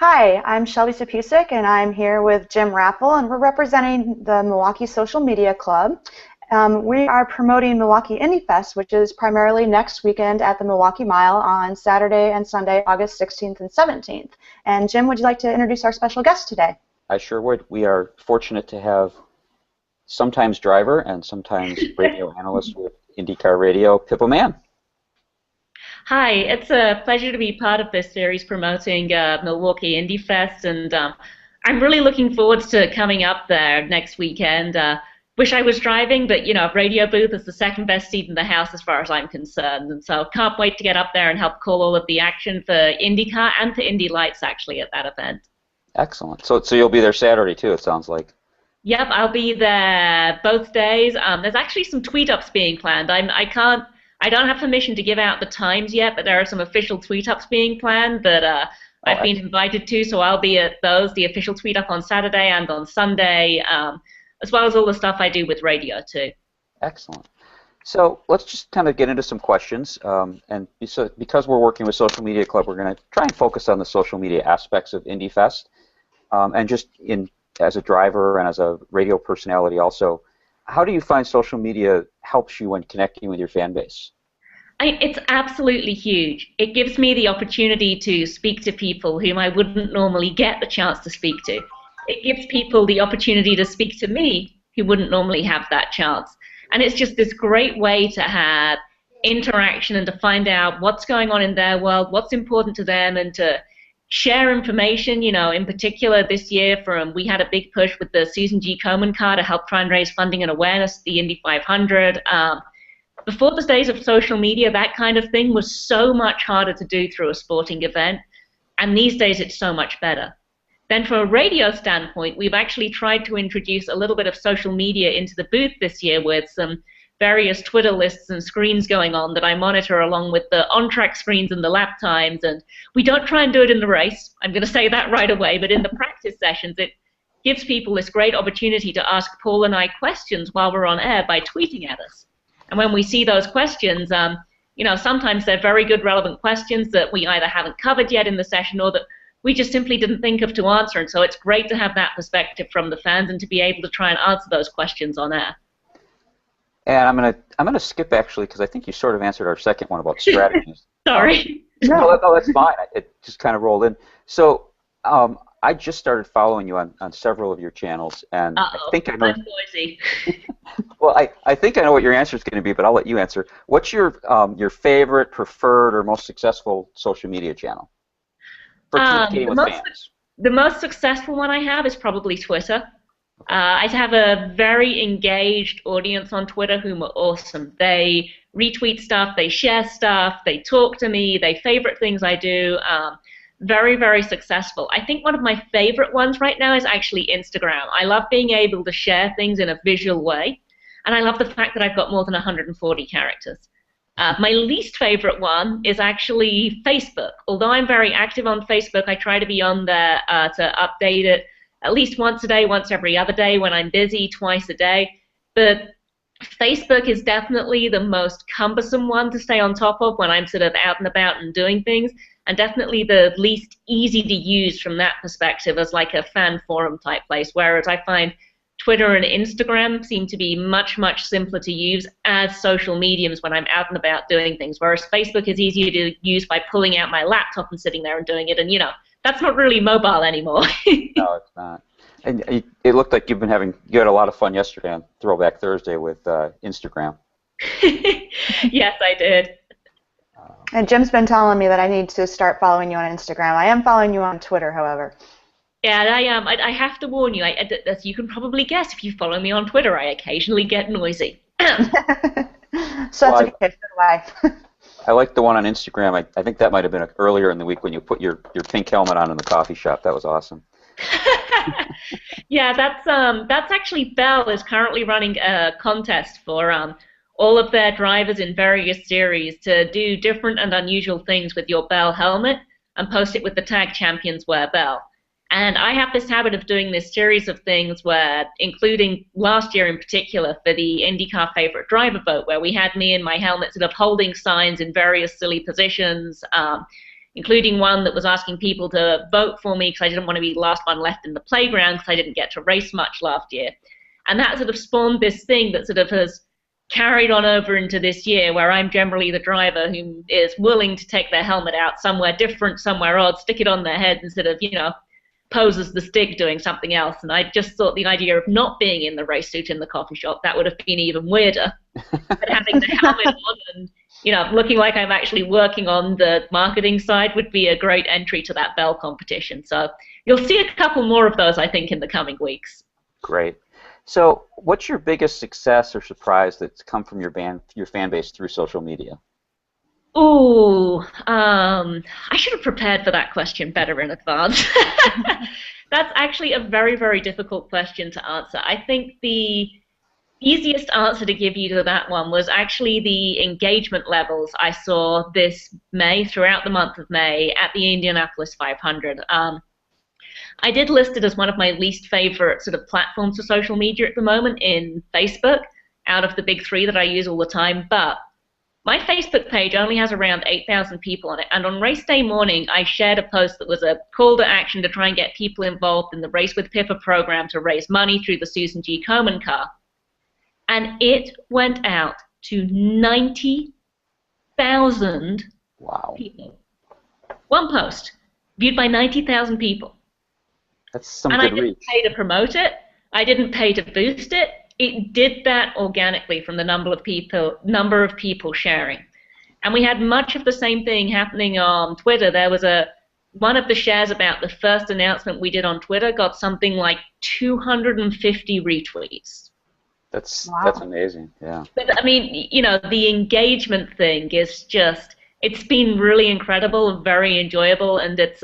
Hi, I'm Shelby Sapusik, and I'm here with Jim Raffel, and we're representing the Milwaukee Social Media Club. We are promoting Milwaukee Indie Fest, which is primarily next weekend at the Milwaukee Mile on Saturday and Sunday, August 16th and 17th. And Jim, would you like to introduce our special guest today? I sure would. We are fortunate to have sometimes driver and sometimes radio analyst with IndyCar Radio, Pippa Mann. Hi, it's a pleasure to be part of this series promoting Milwaukee Indie Fest, and I'm really looking forward to coming up there next weekend. Wish I was driving, but radio booth is the second best seat in the house as far as I'm concerned, and so can't wait to get up there and help call all of the action for IndyCar and for Indy Lights actually at that event. Excellent. So you'll be there Saturday too, it sounds like. Yep, I'll be there both days. There's actually some tweet-ups being planned. I don't have permission to give out the times yet, but there are some official tweet-ups being planned that I've been invited to, so I'll be at those, the official tweet-up on Saturday and on Sunday, as well as all the stuff I do with radio too. Excellent. So let's just kind of get into some questions, and so because we're working with Social Media Club, we're going to try and focus on the social media aspects of Indy Fest, and just as a driver and as a radio personality also. How do you find social media helps you when connecting with your fan base? It's absolutely huge. It gives me the opportunity to speak to people whom I wouldn't normally get the chance to speak to. It gives people the opportunity to speak to me who wouldn't normally have that chance. And it's just this great way to have interaction and to find out what's going on in their world, what's important to them, and to share information. In particular this year we had a big push with the Susan G. Komen car to help try and raise funding and awareness at the Indy 500. Before the days of social media, that kind of thing was so much harder to do through a sporting event, and these days it's so much better. Then from a radio standpoint, we've actually tried to introduce a little bit of social media into the booth this year with some various Twitter lists and screens going on that I monitor along with the on-track screens and the lap times. And we don't try and do it in the race, I'm going to say that right away, but in the practice sessions it gives people this great opportunity to ask Paul and I questions while we're on air by tweeting at us. And when we see those questions, sometimes they're very good relevant questions that we either haven't covered yet in the session or that we just simply didn't think of to answer. And so it's great to have that perspective from the fans and to be able to try and answer those questions on air. And I'm gonna skip actually because I think you sort of answered our second one about strategies. Sorry. No, that's fine. It just kind of rolled in. So I just started following you on several of your channels, and I think I know. I'm noisy. Well, I think I know what your answer is going to be, but I'll let you answer. What's your favorite, preferred, or most successful social media channel for communicating with fans? The most successful one I have is probably Twitter. I have a very engaged audience on Twitter whom are awesome. They retweet stuff, they share stuff, they talk to me, they favorite things I do. Very, very successful. I think one of my favorite ones right now is actually Instagram. I love being able to share things in a visual way, and I love the fact that I've got more than 140 characters. My least favorite one is actually Facebook. Although I'm very active on Facebook, I try to be on there to update it at least once a day, once every other day when I'm busy, twice a day. But Facebook is definitely the most cumbersome one to stay on top of when I'm sort of out and about and doing things, and definitely the least easy to use from that perspective as like a fan forum type place, whereas I find Twitter and Instagram seem to be much, much simpler to use as social mediums when I'm out and about doing things, whereas Facebook is easier to use by pulling out my laptop and sitting there and doing it, and that's not really mobile anymore. No, it's not. And it looked like you had a lot of fun yesterday on Throwback Thursday with Instagram. Yes, I did. And Jim's been telling me that I need to start following you on Instagram. I am following you on Twitter, however. Yeah, I have to warn you, as you can probably guess, if you follow me on Twitter, I occasionally get noisy. So that's okay, so do I. I like the one on Instagram. I think that might have been earlier in the week when you put your pink helmet on in the coffee shop. That was awesome. Yeah, that's actually Bell is currently running a contest for all of their drivers in various series to do different and unusual things with your Bell helmet and post it with the tag Champions Wear Bell. And I have this habit of doing this series of things where, including last year in particular for the IndyCar favorite driver vote, where we had me in my helmet sort of holding signs in various silly positions, including one that was asking people to vote for me because I didn't want to be the last one left in the playground because I didn't get to race much last year. And that sort of spawned this thing that sort of has carried on over into this year, where I'm generally the driver who is willing to take their helmet out somewhere different, somewhere odd, stick it on their head and sort of, pose as the stick doing something else. And I just thought the idea of not being in the race suit in the coffee shop, that would have been even weirder. But having the helmet on and, looking like I'm actually working on the marketing side would be a great entry to that bell competition. So you'll see a couple more of those, I think, in the coming weeks. Great. So what's your biggest success or surprise that's come from your fan base through social media? Ooh, I should have prepared for that question better in advance. That's actually a very, very difficult question to answer. I think the easiest answer to give you to that one was actually the engagement levels I saw this May, throughout the month of May, at the Indianapolis 500. I did list it as one of my least favorite sort of platforms for social media at the moment in Facebook, out of the big three that I use all the time, but my Facebook page only has around 8,000 people on it, and on race day morning I shared a post that was a call to action to try and get people involved in the Race with Pippa program to raise money through the Susan G. Komen car, and it went out to 90,000 people. One post, viewed by 90,000 people. That's some and good I didn't reach. pay to promote it. I didn't pay to boost it. It did that organically from the number of people sharing. And we had much of the same thing happening on Twitter. There was one of the shares about the first announcement we did on Twitter got something like 250 retweets. That's amazing. Yeah. But I mean, the engagement thing is just, it's been really incredible, very enjoyable, and it's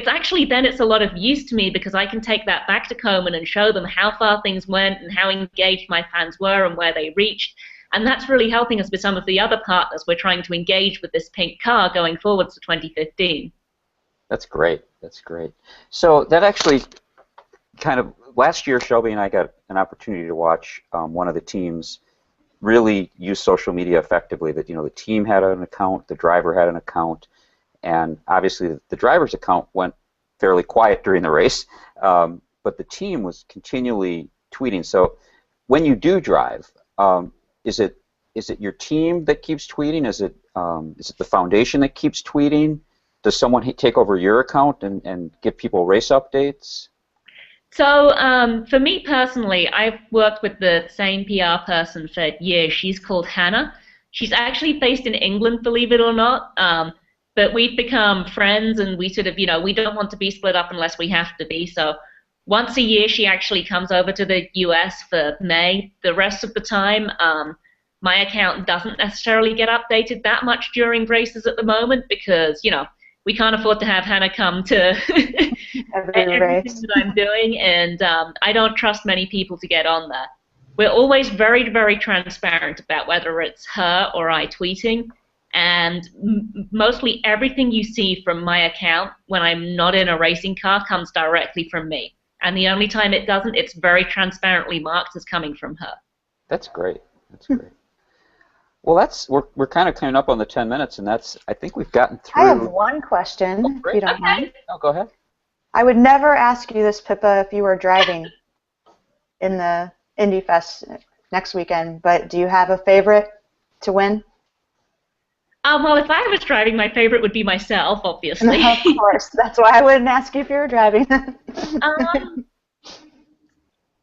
actually then it's a lot of use to me because I can take that back to Komen and show them how far things went and how engaged my fans were and where they reached. And that's really helping us with some of the other partners we're trying to engage with this pink car going forwards to 2015. That's great. That's great. So that actually kind of, last year Shelby and I got an opportunity to watch one of the teams really use social media effectively. That, the team had an account, the driver had an account, and obviously the driver's account went fairly quiet during the race, but the team was continually tweeting. So when you do drive, is it your team that keeps tweeting? Is it the foundation that keeps tweeting? Does someone take over your account and give people race updates? So for me personally, I've worked with the same PR person for years. She's called Hannah. She's actually based in England, believe it or not. But we've become friends, and we sort of, we don't want to be split up unless we have to be. So once a year, she actually comes over to the US for May. The rest of the time, my account doesn't necessarily get updated that much during races at the moment because, we can't afford to have Hannah come to every race that I'm doing, and I don't trust many people to get on there. We're always very, very transparent about whether it's her or I tweeting. And mostly everything you see from my account when I'm not in a racing car comes directly from me. And the only time it doesn't, it's very transparently marked as coming from her. That's great. That's great. Well, we're kind of coming up on the 10 minutes, and I think we've gotten through. I have one question, if you don't mind. No, go ahead. I would never ask you this, Pippa, if you were driving in the Indy Fest next weekend, but do you have a favorite to win? Well, if I was driving, my favorite would be myself, obviously. Of course. That's why I wouldn't ask you if you were driving.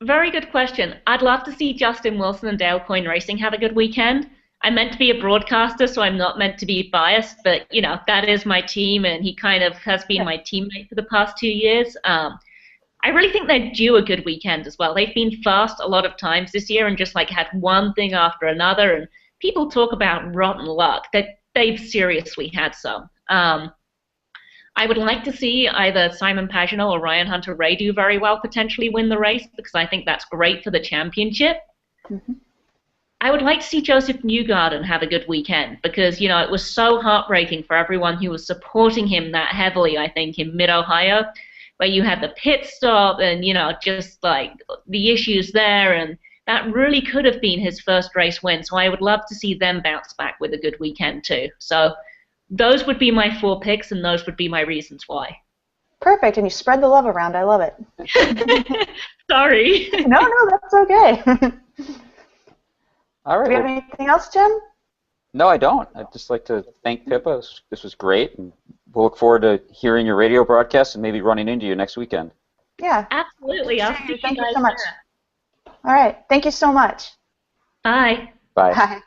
Very good question. I'd love to see Justin Wilson and Dale Coyne Racing have a good weekend. I'm meant to be a broadcaster, so I'm not meant to be biased, but, that is my team, and he kind of has been my teammate for the past 2 years. I really think they're due a good weekend as well. They've been fast a lot of times this year and just, had one thing after another, and people talk about rotten luck. They've seriously had some. I would like to see either Simon Pagenaud or Ryan Hunter-Reay do very well, potentially win the race, because I think that's great for the championship. Mm-hmm. I would like to see Joseph Newgarden have a good weekend, because, it was so heartbreaking for everyone who was supporting him that heavily, I think, in mid-Ohio, where you had the pit stop and, just, the issues there, and that really could have been his first race win, so I would love to see them bounce back with a good weekend too. So those would be my 4 picks, and those would be my reasons why. Perfect, and you spread the love around. I love it. Sorry. No, that's okay. All right. Do you have anything else, Jim? No, I don't. I'd just like to thank Pippa. This was great, and we'll look forward to hearing your radio broadcast and maybe running into you next weekend. Yeah. Absolutely. I'll see you Thank you guys so much. there. All right. Thank you so much. Bye. Bye. Bye.